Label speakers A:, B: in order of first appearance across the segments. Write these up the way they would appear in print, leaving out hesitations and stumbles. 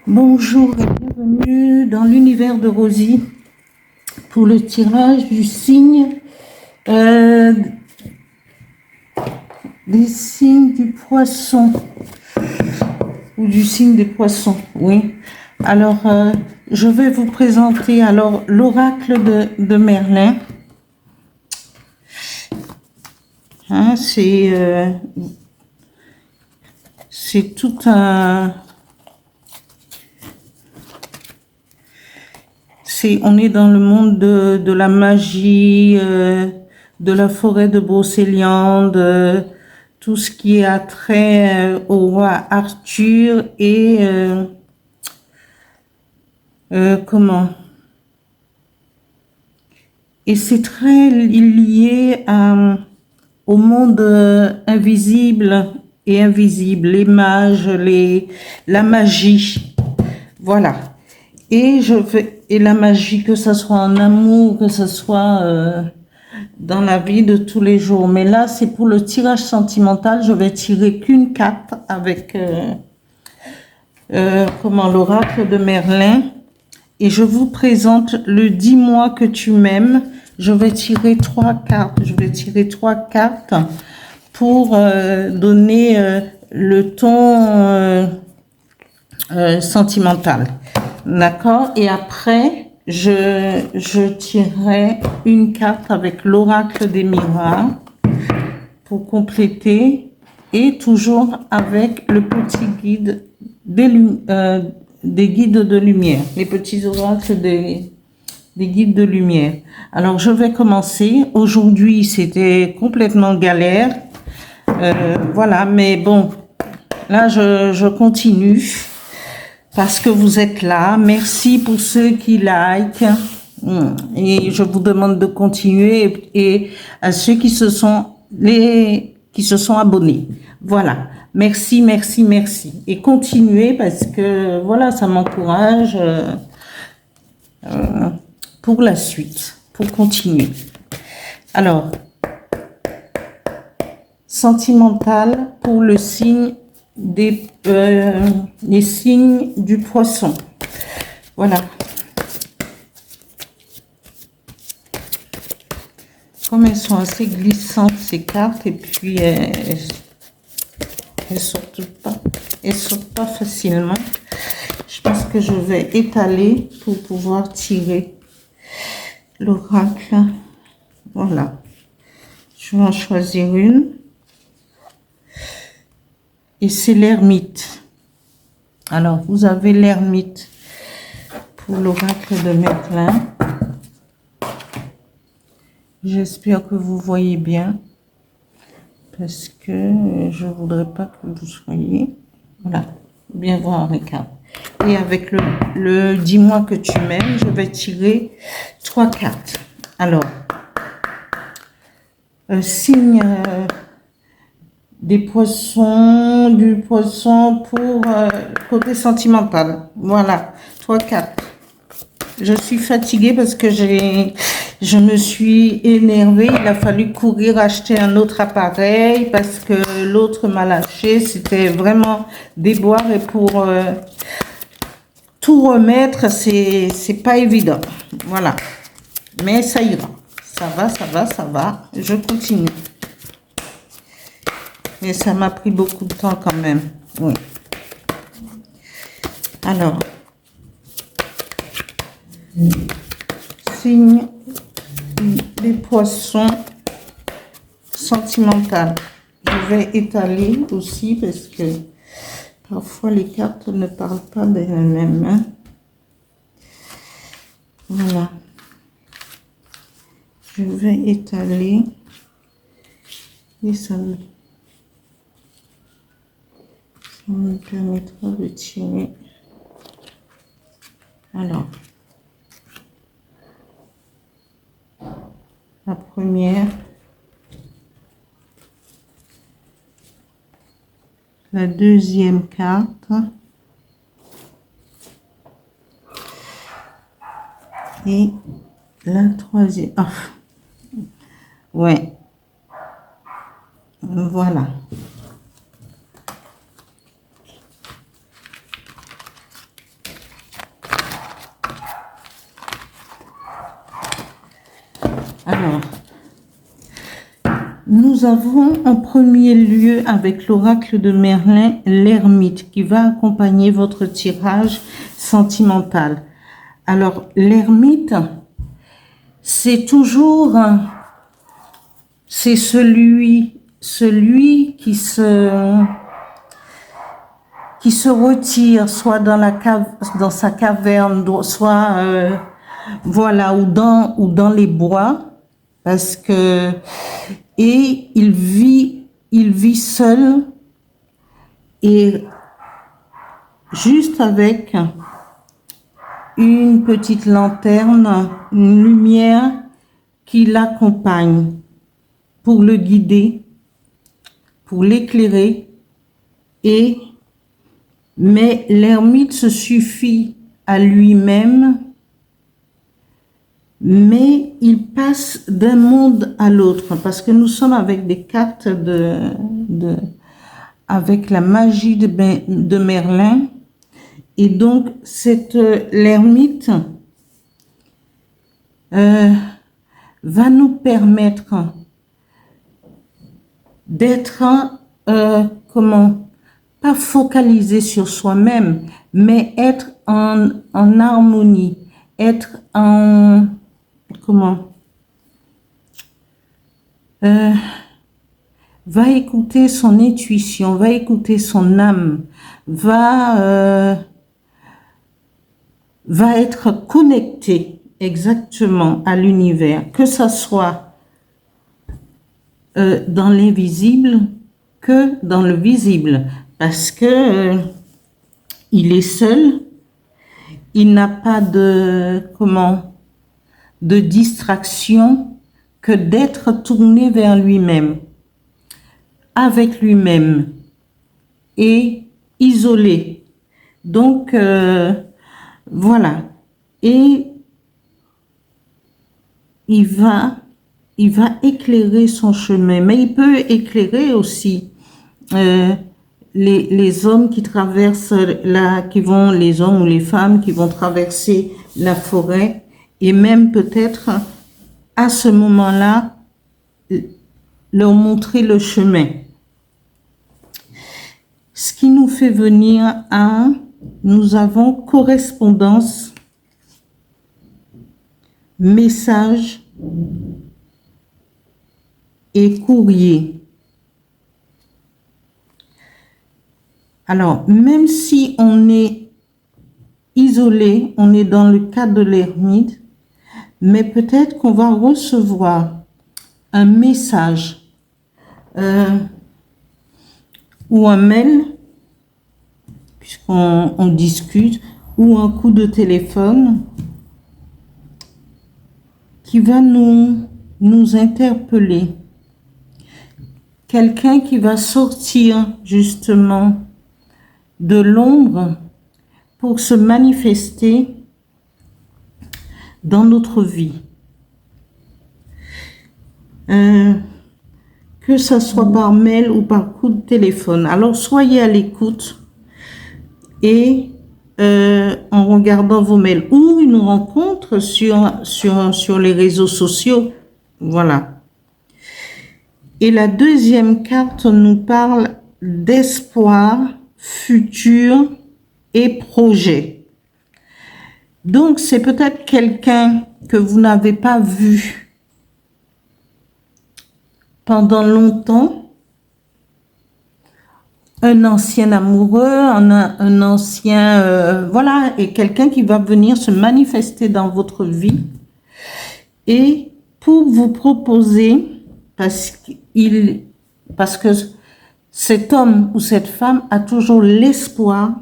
A: Bonjour et bienvenue dans l'univers de Rosie pour le tirage du signe euh, des signes du poisson ou du signe des poissons. Oui. Alors, je vais vous présenter alors l'oracle de Merlin. Hein, c'est tout un. On est dans le monde de la magie, de la forêt de Brocéliande, tout ce qui a trait au roi Arthur et comment? Et c'est très lié au monde invisible et invisible, les mages, la magie. Voilà. Et la magie, que ce soit en amour, que ce soit dans la vie de tous les jours. Mais là, c'est pour le tirage sentimental. Je vais tirer qu'une carte avec l'oracle de Merlin. Et je vous présente le dis-moi que tu m'aimes. Je vais tirer trois cartes. Je vais tirer trois cartes pour donner le ton sentimental. D'accord? Et après, je tirerai une carte avec l'oracle des miroirs pour compléter et toujours avec le petit guide des guides de lumière, les petits oracles des guides de lumière. Alors, je vais commencer. Aujourd'hui, c'était complètement galère. Voilà, mais bon, là, je continue parce que vous êtes là. Merci pour ceux qui like. Et je vous demande de continuer et à ceux qui se sont abonnés. Voilà. Merci, merci, merci. Et continuez parce que voilà, ça m'encourage pour la suite, pour continuer. Alors, sentimental pour le signe les signes du poisson. Voilà. Comme elles sont assez glissantes ces cartes et puis elles sortent pas facilement. Je pense que je vais étaler pour pouvoir tirer l'oracle. Voilà. Je vais en choisir une. Et c'est l'ermite. Alors, vous avez l'ermite pour l'oracle de Merlin. J'espère que vous voyez bien. Parce que je voudrais pas que vous soyez... Voilà, bien voir les cartes. Et avec le dis-moi que tu m'aimes, je vais tirer trois cartes. Alors, signe du poisson pour côté sentimental. Voilà, trois cartes. Je suis fatiguée parce que je me suis énervée. Il a fallu courir acheter un autre appareil parce que l'autre m'a lâché. C'était vraiment déboire et pour tout remettre, c'est pas évident. Voilà. Mais ça ira. Ça va, ça va, ça va. Je continue. Mais ça m'a pris beaucoup de temps quand même. Oui. Alors. Signe des poissons sentimental. Je vais étaler aussi parce que parfois les cartes ne parlent pas d'elles-mêmes. Hein. Voilà. Je vais étaler et ça me permettra de tirer. Alors, la première, la deuxième carte et la troisième. Ah, ouais, voilà. Alors, nous avons en premier lieu avec l'oracle de Merlin l'ermite qui va accompagner votre tirage sentimental. Alors, l'ermite, c'est toujours, c'est celui qui se retire, soit dans la cave, dans sa caverne, soit voilà, ou dans les bois, parce que et il vit seul et juste avec une petite lanterne, une lumière qui l'accompagne pour le guider, pour l'éclairer. Mais l'ermite se suffit à lui-même, mais il passe d'un monde à l'autre, parce que nous sommes avec des cartes avec la magie de Merlin. Et donc, l'ermite va nous permettre d'être, pas focalisé sur soi-même, mais être en harmonie, être en, va écouter son intuition, va écouter son âme, va être connecté exactement à l'univers, que ça soit dans l'invisible que dans le visible, parce que il est seul, il n'a pas de distraction que d'être tourné vers lui-même, avec lui-même et isolé. Donc voilà, et il va éclairer son chemin, mais il peut éclairer aussi les hommes qui traversent les hommes ou les femmes qui vont traverser la forêt, et même peut-être à ce moment-là leur montrer le chemin. Ce qui nous fait venir nous avons correspondance, message et courrier. Alors, même si on est isolé, on est dans le cadre de l'ermite, mais peut-être qu'on va recevoir un message ou un mail, puisqu'on discute, ou un coup de téléphone qui va nous interpeller. Quelqu'un qui va sortir justement de l'ombre pour se manifester dans notre vie. Que ça soit par mail ou par coup de téléphone. Alors soyez à l'écoute et en regardant vos mails ou une rencontre sur les réseaux sociaux. Voilà. Et la deuxième carte nous parle d'espoir, futur et projet. Donc, c'est peut-être quelqu'un que vous n'avez pas vu pendant longtemps, un ancien amoureux, un ancien, voilà, et quelqu'un qui va venir se manifester dans votre vie et pour vous proposer, parce que cet homme ou cette femme a toujours l'espoir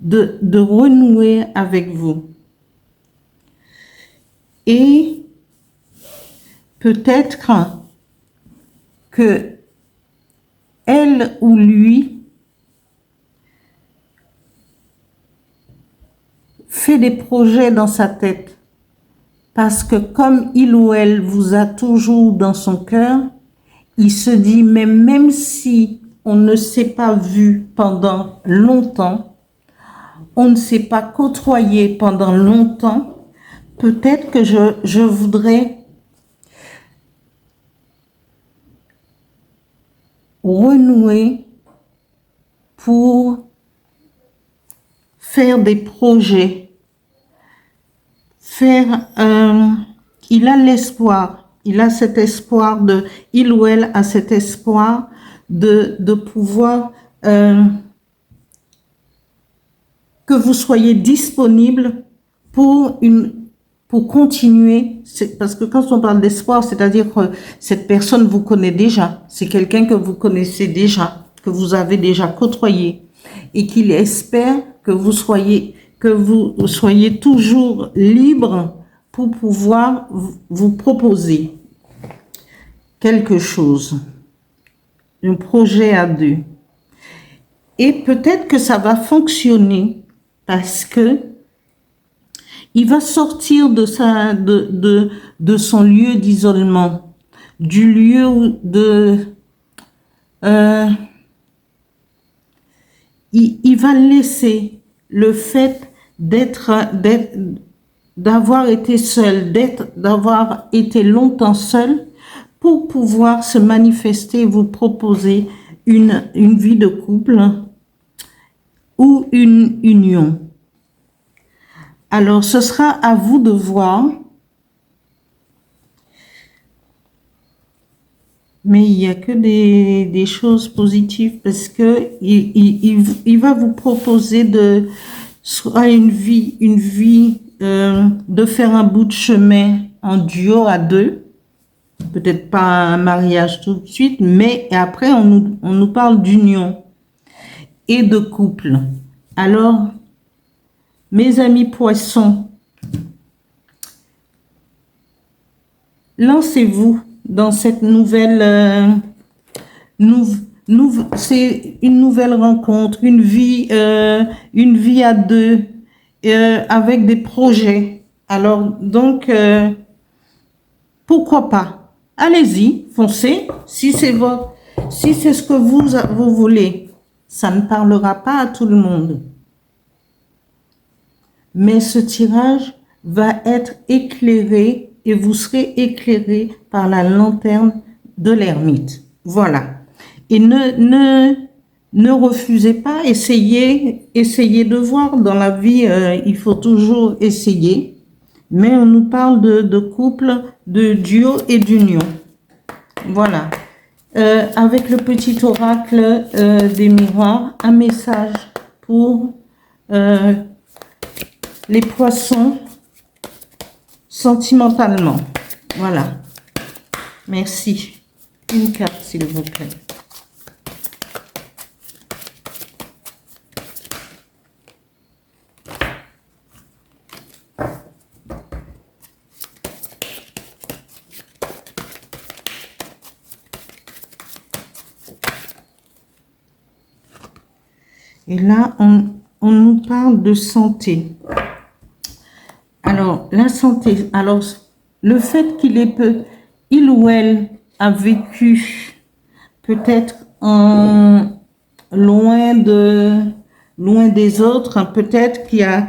A: de renouer avec vous. Et peut-être que elle ou lui fait des projets dans sa tête, parce que comme il ou elle vous a toujours dans son cœur, il se dit, mais même si on ne s'est pas vu pendant longtemps, on ne s'est pas côtoyé pendant longtemps, peut-être que je voudrais renouer, pour faire des projets, il a l'espoir, il a cet espoir il ou elle a cet espoir de pouvoir que vous soyez disponible pour continuer, parce que quand on parle d'espoir, c'est-à-dire que cette personne vous connaît déjà, c'est quelqu'un que vous connaissez déjà, que vous avez déjà côtoyé, et qu'il espère que vous soyez toujours libre pour pouvoir vous proposer quelque chose, un projet à deux. Et peut-être que ça va fonctionner parce que il va sortir de son lieu d'isolement, du lieu il va laisser le fait d'avoir été seul, d'avoir été longtemps seul pour pouvoir se manifester et vous proposer une vie de couple ou une union. Alors, ce sera à vous de voir. Mais il n'y a que des choses positives parce que il va vous proposer soit une vie de faire un bout de chemin en duo à deux. Peut-être pas un mariage tout de suite, mais après on nous parle d'union et de couple. Alors, mes amis poissons, lancez-vous dans cette nouvelle, c'est une nouvelle rencontre, une vie à deux, avec des projets. Alors, donc, pourquoi pas? Allez-y, foncez. Si c'est ce que vous voulez, ça ne parlera pas à tout le monde. Mais ce tirage va être éclairé et vous serez éclairé par la lanterne de l'ermite. Voilà. Et ne refusez pas, essayez de voir. Dans la vie, il faut toujours essayer. Mais on nous parle de couple, de duo et d'union. Voilà. Avec le petit oracle des miroirs, un message pour les poissons sentimentalement. Voilà. Merci. Une carte, s'il vous plaît. Et là, on nous parle de santé. Alors, la santé, alors, le fait il ou elle a vécu peut-être loin des autres, peut-être qu'il y a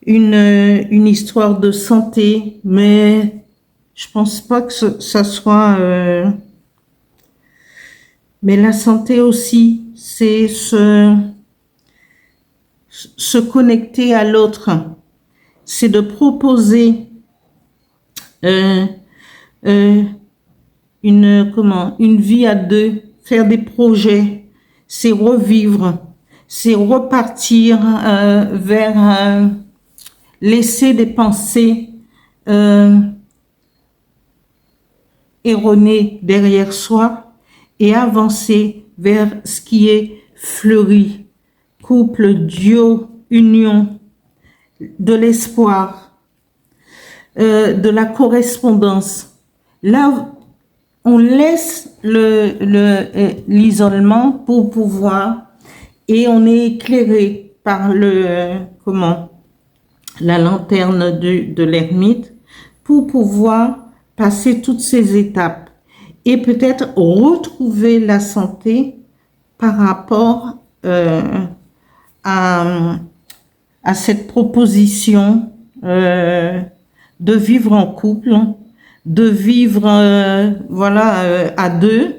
A: une histoire de santé, mais je pense pas que ça soit... mais la santé aussi, c'est se connecter à l'autre. C'est de proposer une vie à deux, faire des projets, c'est revivre, c'est repartir vers laisser des pensées erronées derrière soi et avancer vers ce qui est fleuri, couple, duo, union, de l'espoir, de la correspondance. Là, on laisse l'isolement pour pouvoir, et on est éclairé par la lanterne de l'ermite pour pouvoir passer toutes ces étapes et peut-être retrouver la santé par rapport à cette proposition de vivre en couple, de vivre à deux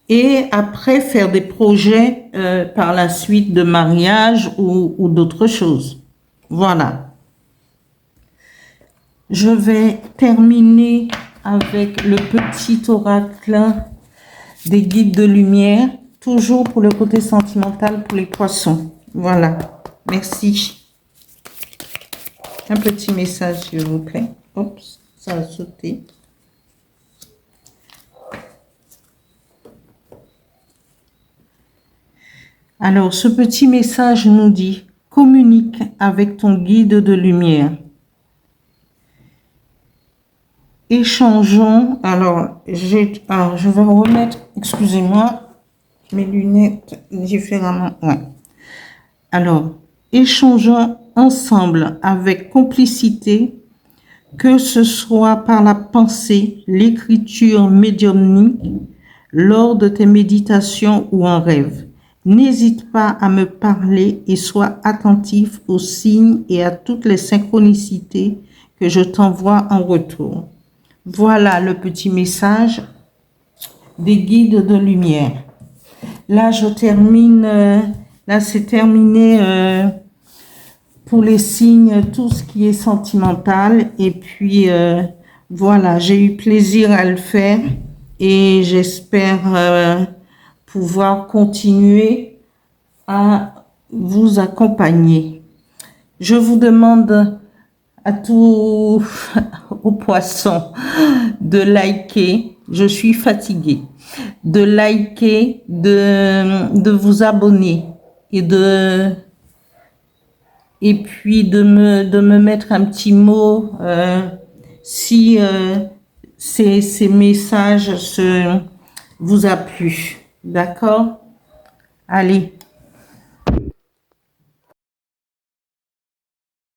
A: et après faire des projets par la suite de mariage ou d'autres choses. Voilà. Je vais terminer avec le petit oracle des guides de lumière, toujours pour le côté sentimental pour les poissons. Voilà. Merci. Un petit message, s'il vous plaît. Oups, ça a sauté. Alors, ce petit message nous dit, communique avec ton guide de lumière. Échangeons. Alors, je vais remettre, excusez-moi, mes lunettes différemment. Ouais. Alors, échangeons ensemble avec complicité, que ce soit par la pensée, l'écriture médiumnique, lors de tes méditations ou en rêve. N'hésite pas à me parler et sois attentif aux signes et à toutes les synchronicités que je t'envoie en retour. Voilà le petit message des guides de lumière. Là, je termine, là c'est terminé pour les signes, tout ce qui est sentimental. Et puis, voilà, j'ai eu plaisir à le faire et j'espère pouvoir continuer à vous accompagner. Je vous demande à tous aux poissons de liker, je suis fatiguée, de liker, de vous abonner et puis de me mettre un petit mot si ces messages vous a plu. D'accord? Allez.